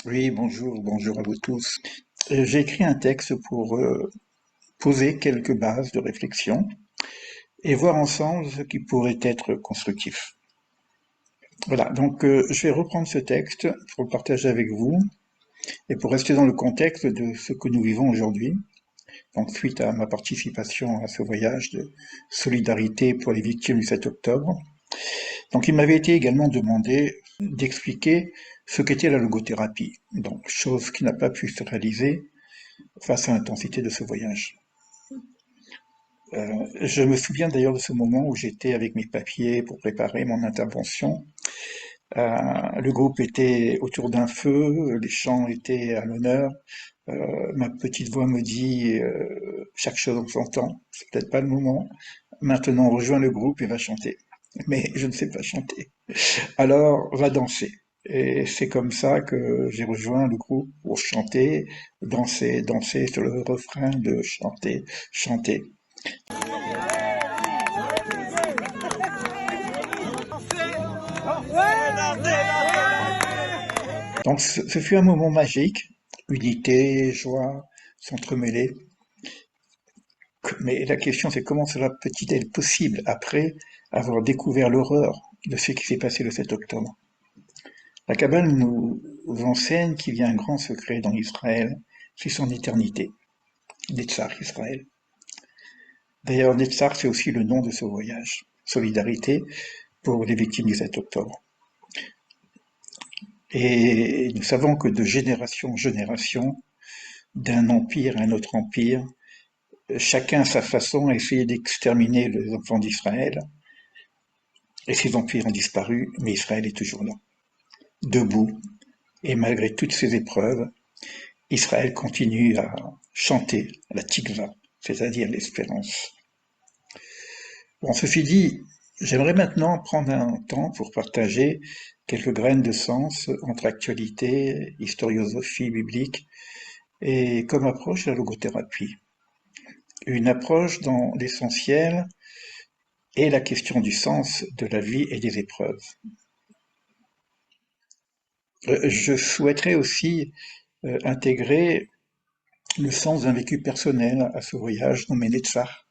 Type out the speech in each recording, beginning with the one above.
Oui, bonjour à vous tous. J'ai écrit un texte pour poser quelques bases de réflexion et voir ensemble ce qui pourrait être constructif. Voilà, donc je vais reprendre ce texte pour le partager avec vous et pour rester dans le contexte de ce que nous vivons aujourd'hui. Donc, suite à ma participation à ce voyage de solidarité pour les victimes du 7 octobre. Donc, il m'avait été également demandé d'expliquer ce qu'était la logothérapie. Donc, chose qui n'a pas pu se réaliser face à l'intensité de ce voyage. Je me souviens d'ailleurs de ce moment où j'étais avec mes papiers pour préparer mon intervention. Le groupe était autour d'un feu, les chants étaient à l'honneur. Ma petite voix me dit chaque chose en son temps, c'est peut-être pas le moment. Maintenant, rejoins le groupe et va chanter. Mais je ne sais pas chanter. Alors, va danser. Et c'est comme ça que j'ai rejoint le groupe pour chanter, danser sur le refrain de chanter, chanter. Donc ce fut un moment magique, unité, joie, s'entremêler. Mais la question c'est comment cela peut-il être possible après avoir découvert l'horreur de ce qui s'est passé le 7 octobre. La Kabbale nous enseigne qu'il y a un grand secret dans Israël, c'est son éternité, Netzach Israël. D'ailleurs, Netzach c'est aussi le nom de ce voyage, solidarité pour les victimes du 7 octobre. Et nous savons que de génération en génération, d'un empire à un autre empire, chacun à sa façon a essayé d'exterminer les enfants d'Israël, et ces empires ont disparu, mais Israël est toujours là, debout, et malgré toutes ces épreuves, Israël continue à chanter la tikva, c'est-à-dire l'espérance. Bon, ceci dit, j'aimerais maintenant prendre un temps pour partager quelques graines de sens entre actualité, historiosophie biblique et comme approche la logothérapie. Une approche dont l'essentiel est la question du sens de la vie et des épreuves. Je souhaiterais aussi intégrer le sens d'un vécu personnel à ce voyage nommé Netzach,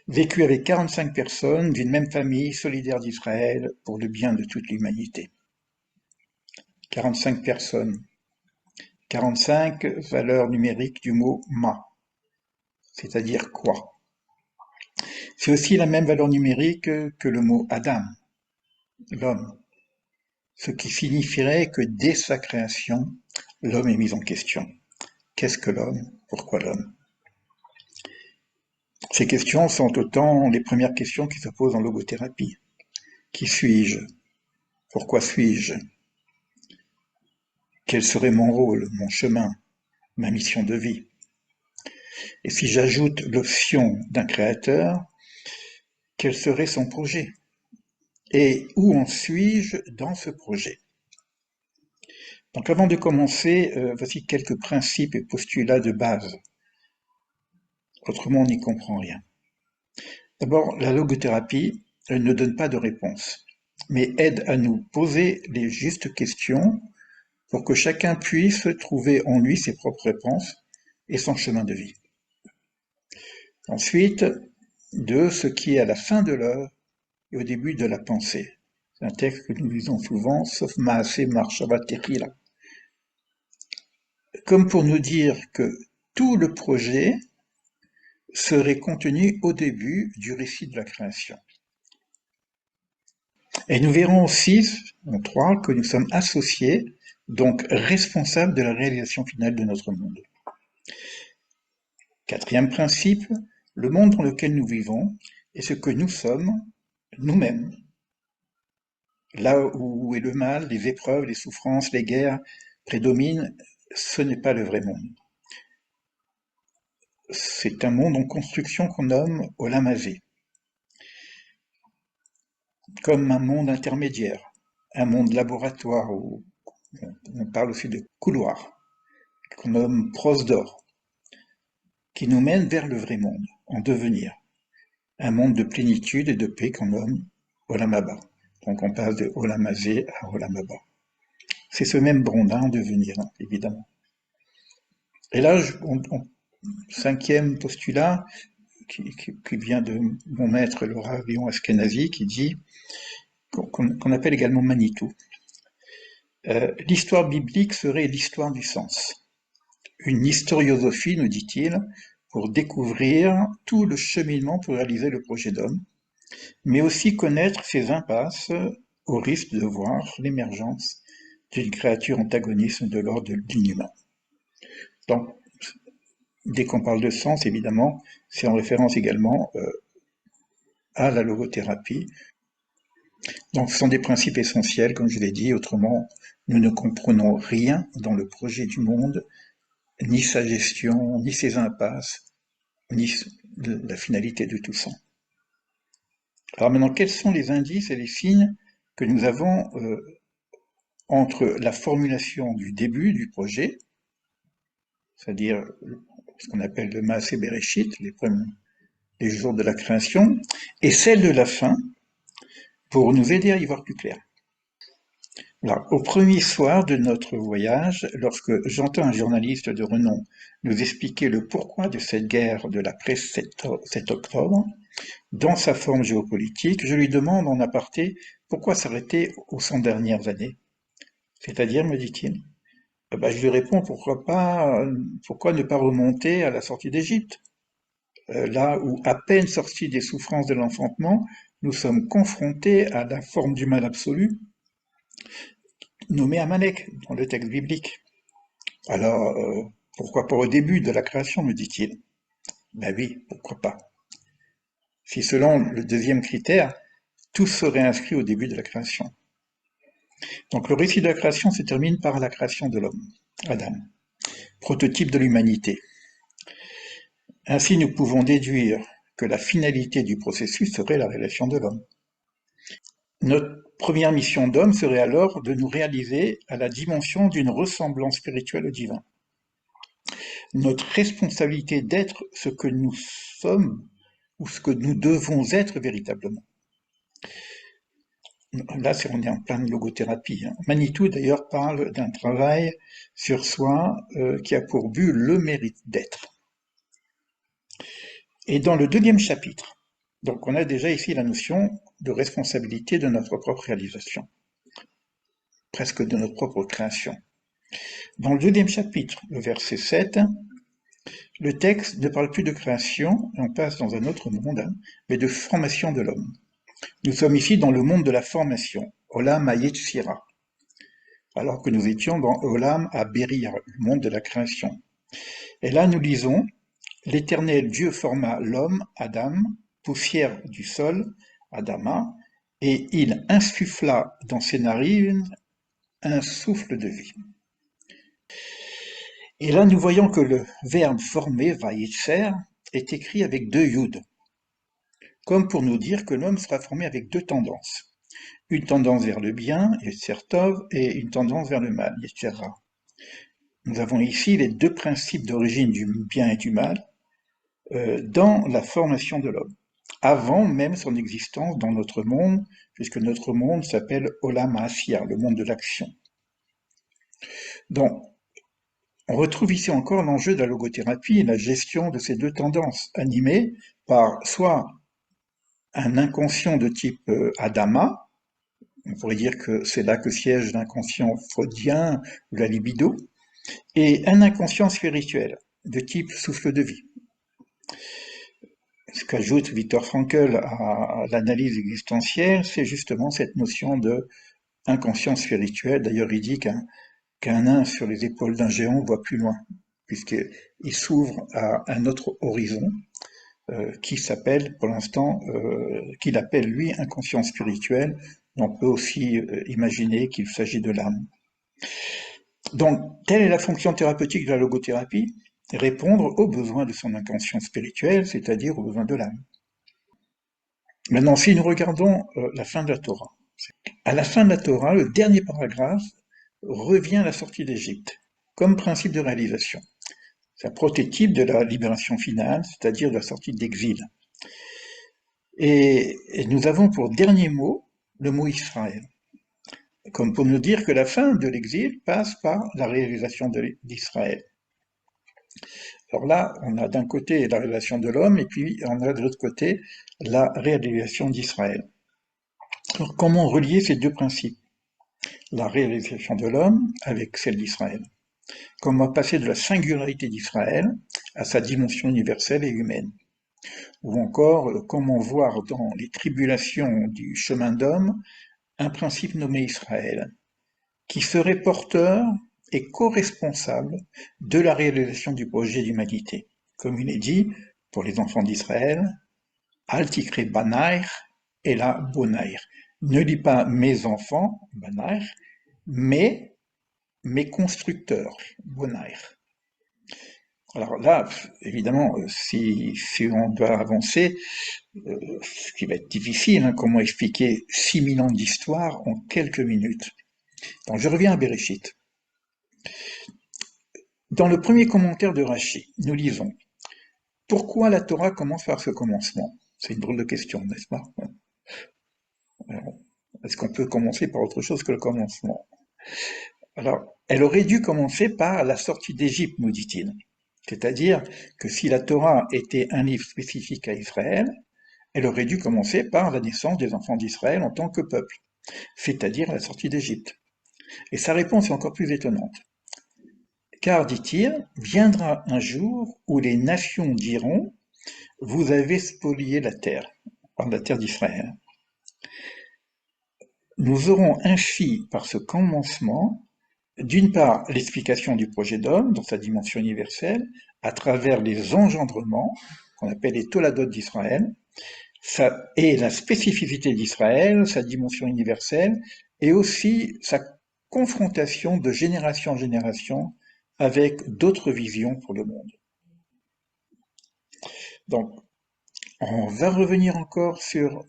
vécu avec 45 personnes d'une même famille solidaire d'Israël pour le bien de toute l'humanité. 45 personnes, 45 valeurs numériques du mot ma, c'est-à-dire quoi. C'est aussi la même valeur numérique que le mot Adam, l'homme, ce qui signifierait que dès sa création, l'homme est mis en question. Qu'est-ce que l'homme? Pourquoi l'homme? Ces questions sont autant les premières questions qui se posent en logothérapie. Qui suis-je? Pourquoi suis-je? Quel serait mon rôle, mon chemin, ma mission de vie? Et si j'ajoute l'option d'un créateur, quel serait son projet? Et où en suis-je dans ce projet? Donc avant de commencer, voici quelques principes et postulats de base. Autrement, on n'y comprend rien. D'abord, la logothérapie ne donne pas de réponse, mais aide à nous poser les justes questions pour que chacun puisse trouver en lui ses propres réponses et son chemin de vie. Ensuite, de ce qui est à la fin de l'œuvre et au début de la pensée. C'est un texte que nous lisons souvent, sauf Maaseh Marshava Techila. Comme pour nous dire que tout le projet serait contenu au début du récit de la création. Et nous verrons aussi, en 3, que nous sommes associés, donc responsables de la réalisation finale de notre monde. Quatrième principe, le monde dans lequel nous vivons est ce que nous sommes nous-mêmes. Là où est le mal, les épreuves, les souffrances, les guerres prédominent, ce n'est pas le vrai monde. C'est un monde en construction qu'on nomme Olam Hazé, comme un monde intermédiaire, un monde laboratoire où on parle aussi de couloir, qu'on nomme Prosdor, qui nous mène vers le vrai monde, en devenir, un monde de plénitude et de paix qu'on nomme Olam Haba. Donc on passe de Olam Hazé à Olam Haba. C'est ce même Brondin en devenir, hein, évidemment. Et là, cinquième postulat, qui vient de mon maître le Rav Léon Askenazi, qui dit, qu'on appelle également Manitou. L'histoire biblique serait l'histoire du sens. Une historiosophie, nous dit-il, pour découvrir tout le cheminement pour réaliser le projet d'homme, mais aussi connaître ses impasses au risque de voir l'émergence d'une créature antagoniste de l'ordre de l'inhumain. Donc, dès qu'on parle de sens, évidemment, c'est en référence également à la logothérapie. Donc, ce sont des principes essentiels, comme je l'ai dit, autrement, nous ne comprenons rien dans le projet du monde, ni sa gestion, ni ses impasses, ni la finalité de tout ça. Alors maintenant, quels sont les indices et les signes que nous avons entre la formulation du début du projet, c'est-à-dire ce qu'on appelle le Maaseh Bereshit, les jours de la création, et celle de la fin, pour nous aider à y voir plus clair. Alors, au premier soir de notre voyage, lorsque j'entends un journaliste de renom nous expliquer le pourquoi de cette guerre de l'après-7 octobre, dans sa forme géopolitique, je lui demande en aparté pourquoi s'arrêter aux 100 dernières années. C'est-à-dire, me dit-il, je lui réponds pourquoi ne pas remonter à la sortie d'Égypte, là où, à peine sortis des souffrances de l'enfantement, nous sommes confrontés à la forme du mal absolu, nommé Amalek dans le texte biblique. Alors, pourquoi pas au début de la création, me dit-il. Ben oui, pourquoi pas. Si selon le deuxième critère, tout serait inscrit au début de la création. Donc le récit de la création se termine par la création de l'homme, Adam, prototype de l'humanité. Ainsi, nous pouvons déduire que la finalité du processus serait la révélation de l'homme. Notre première mission d'homme serait alors de nous réaliser à la dimension d'une ressemblance spirituelle au divin. Notre responsabilité d'être ce que nous sommes ou ce que nous devons être véritablement. Là, on est en pleine logothérapie. Manitou, d'ailleurs, parle d'un travail sur soi qui a pour but le mérite d'être. Et dans le deuxième chapitre, donc on a déjà ici la notion de responsabilité de notre propre réalisation, presque de notre propre création. Dans le deuxième chapitre, le verset 7, le texte ne parle plus de création, on passe dans un autre monde, mais de formation de l'homme. Nous sommes ici dans le monde de la formation, Olam HaYetzira, alors que nous étions dans Olam HaBeria, le monde de la création. Et là, nous lisons « L'Éternel Dieu forma l'homme, Adam, poussière du sol, Adama, et il insuffla dans ses narines un souffle de vie. » Et là, nous voyons que le verbe formé, vayetzer, est écrit avec deux yud, comme pour nous dire que l'homme sera formé avec deux tendances. Une tendance vers le bien, Yetzer Tov, et une tendance vers le mal, Yetzer Ra. Nous avons ici les deux principes d'origine du bien et du mal dans la formation de l'homme, avant même son existence dans notre monde, puisque notre monde s'appelle Olam HaAsiya, le monde de l'action. Donc, on retrouve ici encore l'enjeu de la logothérapie et la gestion de ces deux tendances, animées par soit un inconscient de type Adama, on pourrait dire que c'est là que siège l'inconscient freudien ou la libido, et un inconscient spirituel de type souffle de vie. Ce qu'ajoute Viktor Frankl à l'analyse existentielle, c'est justement cette notion de inconscient spirituel. D'ailleurs, il dit qu'un nain sur les épaules d'un géant voit plus loin, puisqu'il s'ouvre à un autre horizon qui s'appelle, pour l'instant, qu'il appelle lui inconscient spirituel. On peut aussi imaginer qu'il s'agit de l'âme. Donc, telle est la fonction thérapeutique de la logothérapie, répondre aux besoins de son inconscient spirituel, c'est-à-dire aux besoins de l'âme. Maintenant, si nous regardons la fin de la Torah, à la fin de la Torah, le dernier paragraphe revient à la sortie d'Égypte, comme principe de réalisation. C'est un prototype de la libération finale, c'est-à-dire de la sortie d'exil. Et nous avons pour dernier mot le mot Israël. comme pour nous dire que la fin de l'exil passe par la réalisation d'Israël. Alors là, on a d'un côté la réalisation de l'homme, et puis on a de l'autre côté la réalisation d'Israël. Alors comment relier ces deux principes? La réalisation de l'homme avec celle d'Israël. Comment passer de la singularité d'Israël à sa dimension universelle et humaine? Ou encore, comment voir dans les tribulations du chemin d'homme un principe nommé Israël, qui serait porteur et co-responsable de la réalisation du projet d'humanité. Comme il est dit, pour les enfants d'Israël, Al tikre banair et la bonair. Ne dis pas mes enfants, banair, mais mes constructeurs, bonair. Alors là, évidemment, si on doit avancer, ce qui va être difficile, hein, comment expliquer 6000 ans d'histoire en quelques minutes. Donc je reviens à Bereshit. Dans le premier commentaire de Rashi, nous lisons: pourquoi la Torah commence par ce commencement? C'est une drôle de question, n'est-ce pas? Est-ce qu'on peut commencer par autre chose que le commencement? Alors, elle aurait dû commencer par la sortie d'Égypte, nous dit-il. C'est-à-dire que si la Torah était un livre spécifique à Israël, elle aurait dû commencer par la naissance des enfants d'Israël en tant que peuple, c'est-à-dire la sortie d'Égypte. Et sa réponse est encore plus étonnante. Car, dit-il, viendra un jour où les nations diront: vous avez spolié la terre, par la terre d'Israël. Nous aurons ainsi, par ce commencement, d'une part l'explication du projet d'homme dans sa dimension universelle, à travers les engendrements, qu'on appelle les toladot d'Israël, et la spécificité d'Israël, sa dimension universelle, et aussi sa confrontation de génération en génération avec d'autres visions pour le monde. Donc, on va revenir encore sur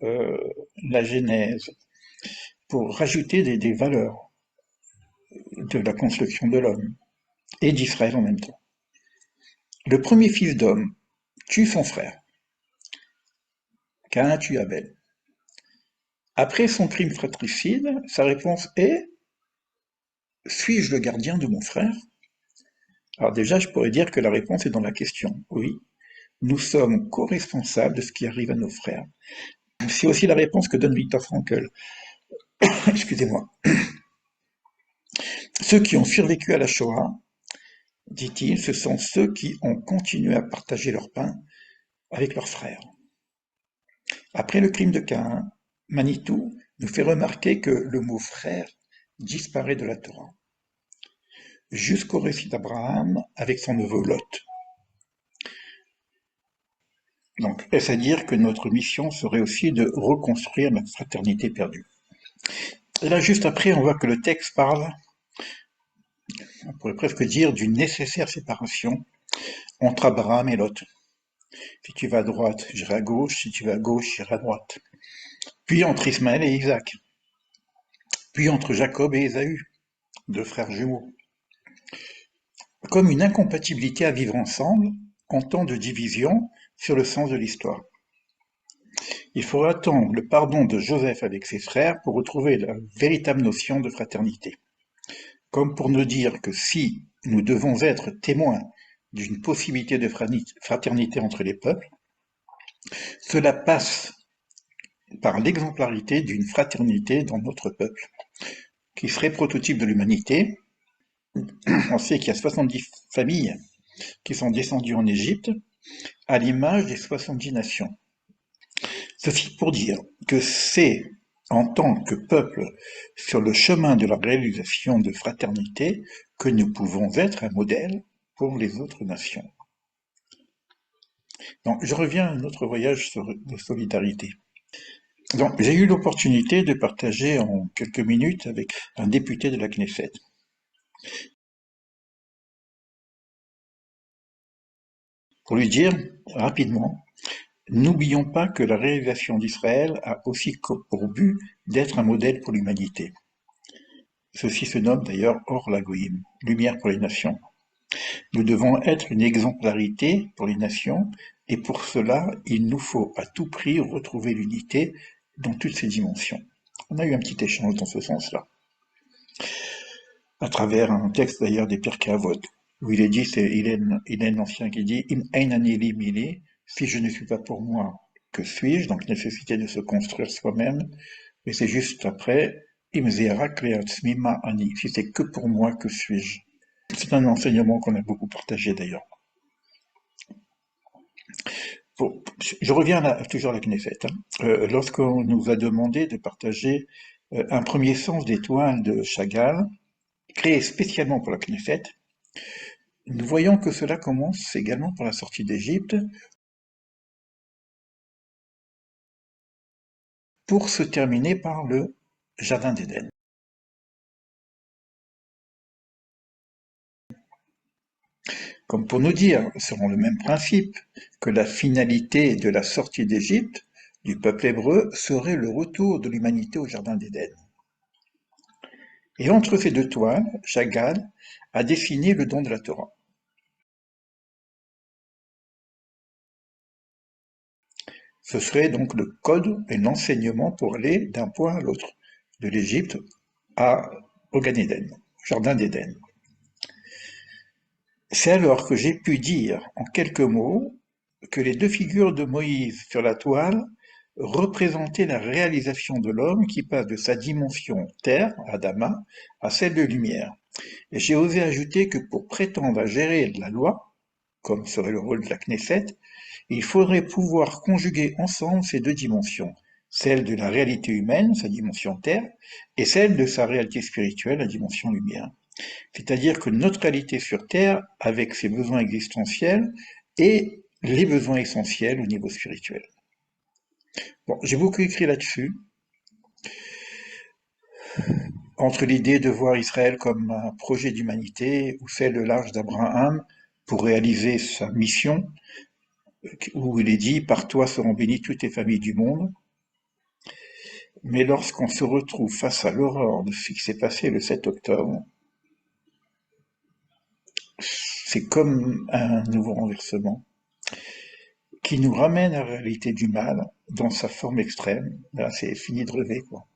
la Genèse pour rajouter des valeurs de la construction de l'homme et d'Israël en même temps. Le premier fils d'homme tue son frère. Caïn tue Abel. Après son crime fratricide, sa réponse est: suis-je le gardien de mon frère? Alors déjà, je pourrais dire que la réponse est dans la question. Oui, nous sommes co-responsables de ce qui arrive à nos frères. C'est aussi la réponse que donne Viktor Frankl. Excusez-moi. Ceux qui ont survécu à la Shoah, dit-il, ce sont ceux qui ont continué à partager leur pain avec leurs frères. Après le crime de Caïn, Manitou nous fait remarquer que le mot frère disparaît de la Torah, jusqu'au récit d'Abraham avec son neveu Lot. Donc, est-ce à dire que notre mission serait aussi de reconstruire la fraternité perdue? Et là, juste après, on voit que le texte parle, on pourrait presque dire, d'une nécessaire séparation entre Abraham et Lot. Si tu vas à droite, j'irai à gauche, si tu vas à gauche, j'irai à droite. Puis entre Ismaël et Isaac. Puis entre Jacob et Ésaü, deux frères jumeaux. Comme une incompatibilité à vivre ensemble en temps de division sur le sens de l'histoire. Il faut attendre le pardon de Joseph avec ses frères pour retrouver la véritable notion de fraternité. Comme pour nous dire que si nous devons être témoins d'une possibilité de fraternité entre les peuples, cela passe par l'exemplarité d'une fraternité dans notre peuple, qui serait prototype de l'humanité. On sait qu'il y a 70 familles qui sont descendues en Égypte, à l'image des 70 nations. Ceci pour dire que c'est en tant que peuple sur le chemin de la réalisation de fraternité que nous pouvons être un modèle pour les autres nations. Donc, je reviens à notre voyage de solidarité. Donc, j'ai eu l'opportunité de partager en quelques minutes avec un député de la Knesset. Pour lui dire rapidement: n'oublions pas que la réalisation d'Israël a aussi pour but d'être un modèle pour l'humanité. Ceci se nomme d'ailleurs Or LaGoïm, lumière pour les nations. Nous devons être une exemplarité pour les nations, et pour cela, il nous faut à tout prix retrouver l'unité dans toutes ses dimensions. On a eu un petit échange dans ce sens-là. à travers un texte d'ailleurs des Pirkei Avot, où il est dit, c'est Hélène l'Ancien qui dit Im einani li mili, si je ne suis pas pour moi, que suis-je? Donc nécessité de se construire soi-même, mais c'est juste après Im zerak leatzmi ma ani, si c'est que pour moi, que suis-je? C'est un enseignement qu'on a beaucoup partagé d'ailleurs. Je reviens toujours à la Knesset. Hein. Lorsqu'on nous a demandé de partager un premier sens des toiles de Chagall, créé spécialement pour la Knesset, nous voyons que cela commence également par la sortie d'Égypte, pour se terminer par le Jardin d'Éden. Comme pour nous dire, selon le même principe, que la finalité de la sortie d'Égypte du peuple hébreu serait le retour de l'humanité au Jardin d'Éden. Et entre ces deux toiles, Chagall a dessiné le don de la Torah. Ce serait donc le code et l'enseignement pour aller d'un point à l'autre, de l'Égypte au Gan Eden, au Jardin d'Éden. C'est alors que j'ai pu dire en quelques mots que les deux figures de Moïse sur la toile représentaient la réalisation de l'homme qui passe de sa dimension terre, Adama, à celle de lumière. Et j'ai osé ajouter que pour prétendre à gérer la loi, comme serait le rôle de la Knesset, il faudrait pouvoir conjuguer ensemble ces deux dimensions, celle de la réalité humaine, sa dimension terre, et celle de sa réalité spirituelle, la dimension lumière. C'est-à-dire que notre réalité sur Terre, avec ses besoins existentiels, et les besoins essentiels au niveau spirituel. Bon, j'ai beaucoup écrit là-dessus, entre l'idée de voir Israël comme un projet d'humanité, ou celle de l'Arche d'Abraham pour réaliser sa mission, où il est dit « Par toi seront bénies toutes les familles du monde ». Mais lorsqu'on se retrouve face à l'horreur de ce qui s'est passé le 7 octobre, c'est comme un nouveau renversement qui nous ramène à la réalité du mal dans sa forme extrême. Là, c'est fini de rêver, quoi.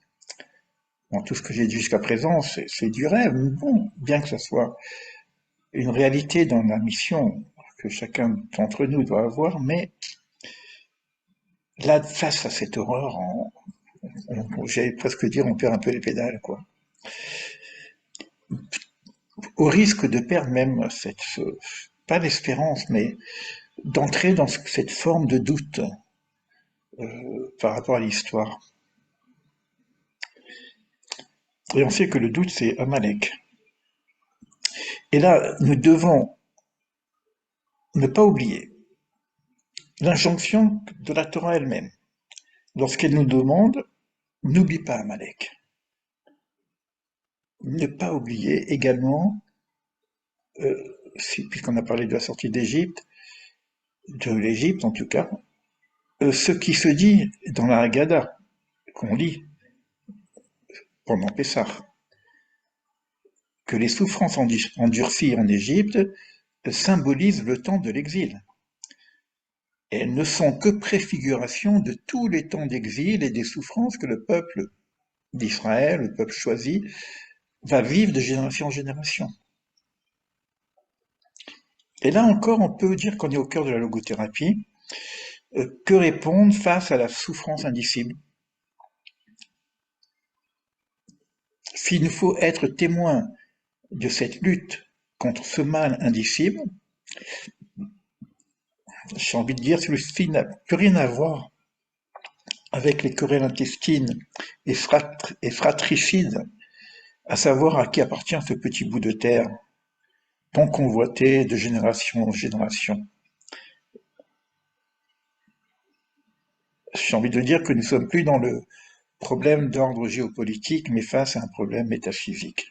Bon, tout ce que j'ai dit jusqu'à présent, c'est du rêve. Bon, bien que ce soit une réalité dans la mission que chacun d'entre nous doit avoir, mais là, face à cette horreur, j'allais presque dire, on perd un peu les pédales, quoi. Au risque de perdre même pas l'espérance, mais d'entrer dans cette forme de doute par rapport à l'histoire. Et on sait que le doute, c'est Amalek. Et là, nous devons ne pas oublier l'injonction de la Torah elle-même. Lorsqu'elle nous demande, n'oublie pas Amalek. Ne pas oublier également, puisqu'on a parlé de la sortie d'Égypte, de l'Égypte en tout cas, ce qui se dit dans la Haggadah, qu'on lit pendant Pessah, que les souffrances endurcies en Égypte symbolisent le temps de l'exil. Et elles ne sont que préfiguration de tous les temps d'exil et des souffrances que le peuple d'Israël, le peuple choisi, va vivre de génération en génération. Et là encore, on peut dire qu'on est au cœur de la logothérapie. Que répondre face à la souffrance indicible? S'il nous faut être témoin de cette lutte contre ce mal indicible, j'ai envie de dire, celui-ci n'a plus rien à voir avec les querelles intestines et fratricides, à savoir à qui appartient ce petit bout de terre, tant convoité de génération en génération. J'ai envie de dire que nous ne sommes plus dans le problème d'ordre géopolitique, mais face à un problème métaphysique.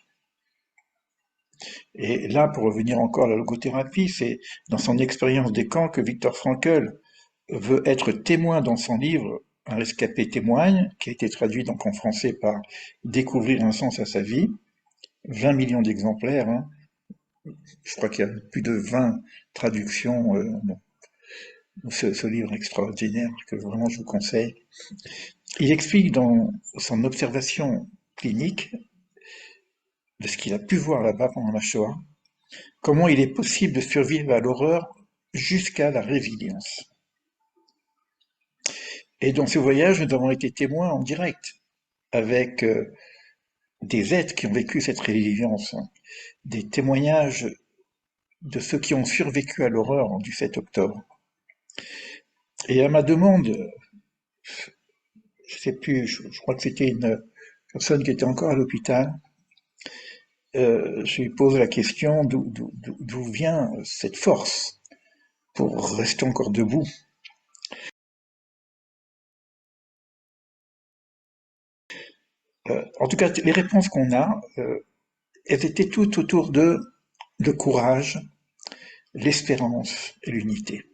Et là, pour revenir encore à la logothérapie, c'est dans son expérience des camps que Viktor Frankl veut être témoin dans son livre Un rescapé témoigne, qui a été traduit donc en français par Découvrir un sens à sa vie, 20 millions d'exemplaires, hein. Je crois qu'il y a plus de 20 traductions, bon, ce livre extraordinaire que vraiment je vous conseille. Il explique dans son observation clinique de ce qu'il a pu voir là-bas pendant la Shoah, comment il est possible de survivre à l'horreur jusqu'à la résilience. Et dans ce voyage, nous avons été témoins en direct avec des êtres qui ont vécu cette résilience, hein, des témoignages de ceux qui ont survécu à l'horreur du 7 octobre. Et à ma demande, je sais plus, je crois que c'était une personne qui était encore à l'hôpital, je lui pose la question d'où vient cette force pour rester encore debout. En tout cas, les réponses qu'on a, elles étaient toutes autour de le courage, l'espérance et l'unité.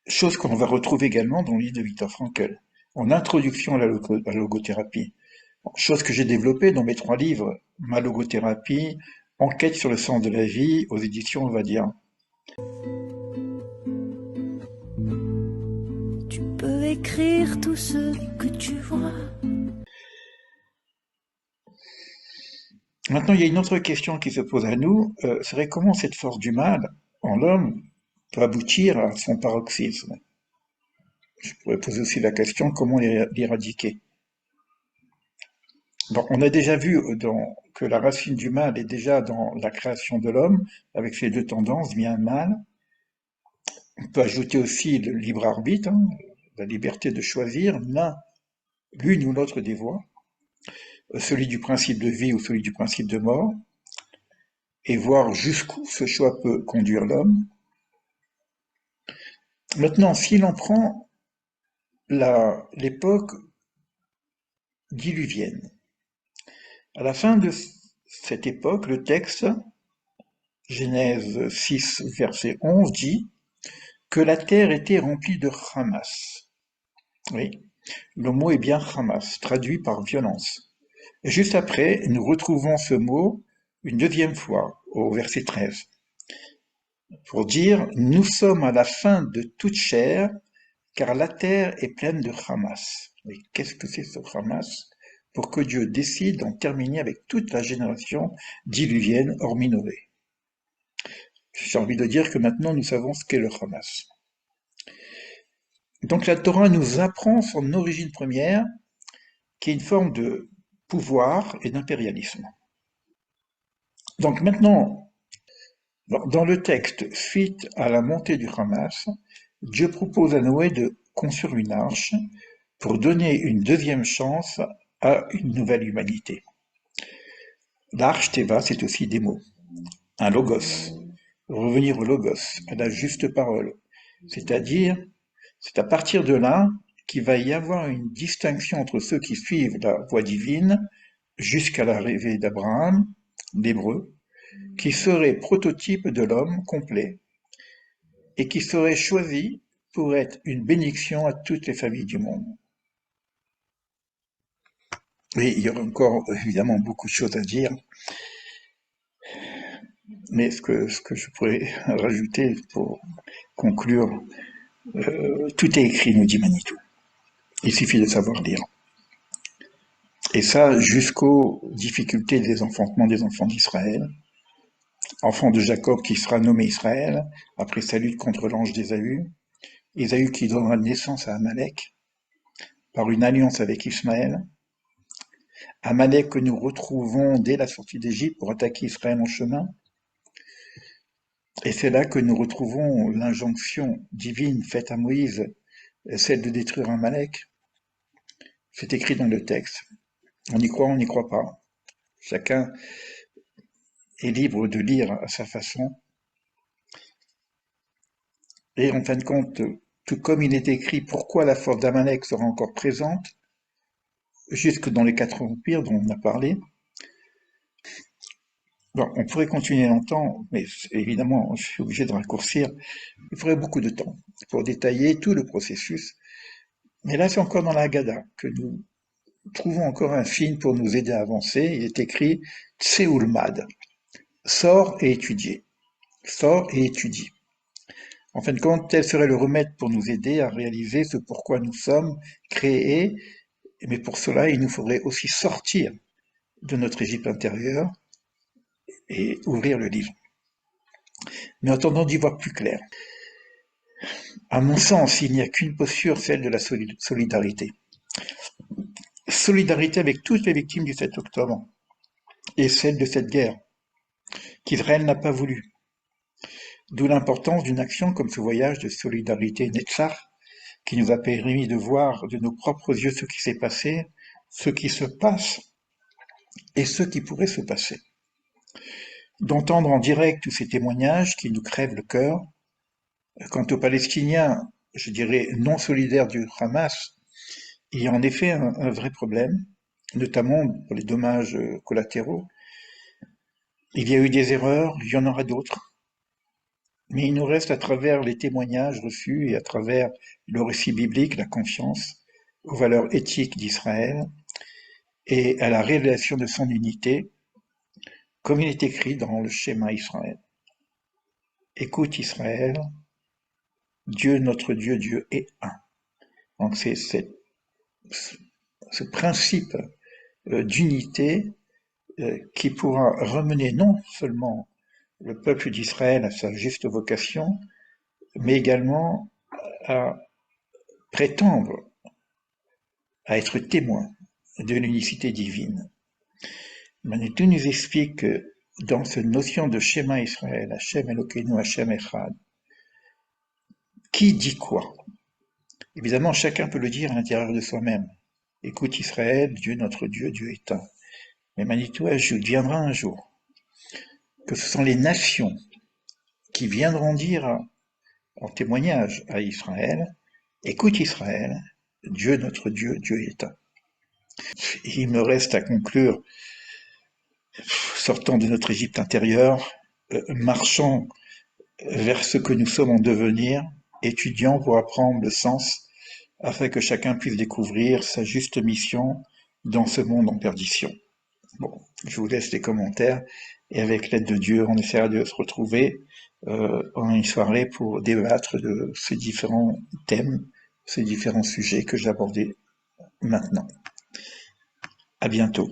Chose qu'on va retrouver également dans le livre de Viktor Frankl, en introduction à la logothérapie. Chose que j'ai développée dans mes 3 livres, ma logothérapie, Enquête sur le sens de la vie, aux éditions on va dire. Tu peux écrire tout ce que tu vois. Maintenant, il y a une autre question qui se pose à nous, serait comment cette force du mal en l'homme peut aboutir à son paroxysme. Je pourrais poser aussi la question comment l'éradiquer. Bon, on a déjà vu que la racine du mal est déjà dans la création de l'homme, avec ses 2 tendances, bien et mal. On peut ajouter aussi le libre arbitre, hein, la liberté de choisir l'une ou l'autre des voies, celui du principe de vie ou celui du principe de mort, et voir jusqu'où ce choix peut conduire l'homme. Maintenant, si l'on prend l'époque diluvienne, à la fin de cette époque, le texte, Genèse 6, verset 11, dit que la terre était remplie de Hamas. Oui, le mot est bien Hamas, traduit par violence. Et juste après, nous retrouvons ce mot une deuxième fois, au verset 13, pour dire « Nous sommes à la fin de toute chair, car la terre est pleine de Hamas ». Mais qu'est-ce que c'est ce Hamas? Pour que Dieu décide d'en terminer avec toute la génération diluvienne, hormis Noé. J'ai envie de dire que maintenant nous savons ce qu'est le Hamas. Donc la Torah nous apprend son origine première, qui est une forme de pouvoir et d'impérialisme. Donc maintenant, dans le texte, suite à la montée du Hamas, Dieu propose à Noé de construire une arche pour donner une deuxième chance à une nouvelle humanité. L'arche Teva, c'est aussi des mots. Un logos. Revenir au logos, à la juste parole. C'est-à-dire, c'est à partir de là qu'il va y avoir une distinction entre ceux qui suivent la voie divine jusqu'à l'arrivée d'Abraham, l'hébreu, qui serait prototype de l'homme complet et qui serait choisi pour être une bénédiction à toutes les familles du monde. Et il y aurait encore évidemment beaucoup de choses à dire, mais ce que je pourrais rajouter pour conclure, tout est écrit, nous dit Manitou. Il suffit de savoir lire. Et ça, jusqu'aux difficultés des enfantements des enfants d'Israël, enfant de Jacob qui sera nommé Israël, après sa lutte contre l'ange d'Ésaü, Ésaü qui donnera naissance à Amalek, par une alliance avec Ismaël, Amalek que nous retrouvons dès la sortie d'Égypte pour attaquer Israël en chemin, et c'est là que nous retrouvons l'injonction divine faite à Moïse, celle de détruire Amalek. C'est écrit dans le texte. On y croit, on n'y croit pas. Chacun est libre de lire à sa façon. Et en fin de compte, tout comme il est écrit pourquoi la force d'Amalek sera encore présente, jusque dans les 4 empires dont on a parlé. Bon, on pourrait continuer longtemps, mais évidemment, je suis obligé de raccourcir. Il faudrait beaucoup de temps pour détailler tout le processus. Mais là, c'est encore dans la Haggadah que nous trouvons encore un signe pour nous aider à avancer. Il est écrit Tseulmad, sors et étudie. Sors et étudie. En fin de compte, tel serait le remède pour nous aider à réaliser ce pourquoi nous sommes créés Mais pour cela, il nous faudrait aussi sortir de notre Égypte intérieure et ouvrir le livre. Mais en attendant d'y voir plus clair, à mon sens, il n'y a qu'une posture, celle de la solidarité. Solidarité avec toutes les victimes du 7 octobre et celle de cette guerre qu'Israël n'a pas voulu. D'où l'importance d'une action comme ce voyage de solidarité Netzach qui nous a permis de voir de nos propres yeux ce qui s'est passé, ce qui se passe et ce qui pourrait se passer. D'entendre en direct tous ces témoignages qui nous crèvent le cœur. Quant aux Palestiniens, je dirais non solidaires du Hamas, il y a en effet un vrai problème, notamment pour les dommages collatéraux. Il y a eu des erreurs, il y en aura d'autres, mais il nous reste à travers les témoignages reçus et à travers le récit biblique la confiance aux valeurs éthiques d'Israël et à la révélation de son unité, comme il est écrit dans le schéma Israël. Écoute Israël, Dieu notre Dieu, Dieu est un. Donc c'est ce principe d'unité qui pourra ramener non seulement le peuple d'Israël à sa juste vocation, mais également à prétendre à être témoin de l'unicité divine. Manitou nous explique que dans cette notion de schéma Israël, Hachem Elokeinu, Hachem Echad, qui dit quoi? Évidemment, chacun peut le dire à l'intérieur de soi-même. Écoute Israël, Dieu notre Dieu, Dieu est un. Mais Manitou ajoute, viendra un jour que ce sont les nations qui viendront dire en témoignage à Israël, écoute Israël, Dieu notre Dieu, Dieu est un. Il me reste à conclure, sortant de notre Égypte intérieure, marchant vers ce que nous sommes en devenir, étudiant pour apprendre le sens, afin que chacun puisse découvrir sa juste mission dans ce monde en perdition. Bon, je vous laisse les commentaires, et avec l'aide de Dieu, on essaiera de se retrouver en une soirée pour débattre de ces différents thèmes, ces différents sujets que j'ai abordés maintenant. À bientôt.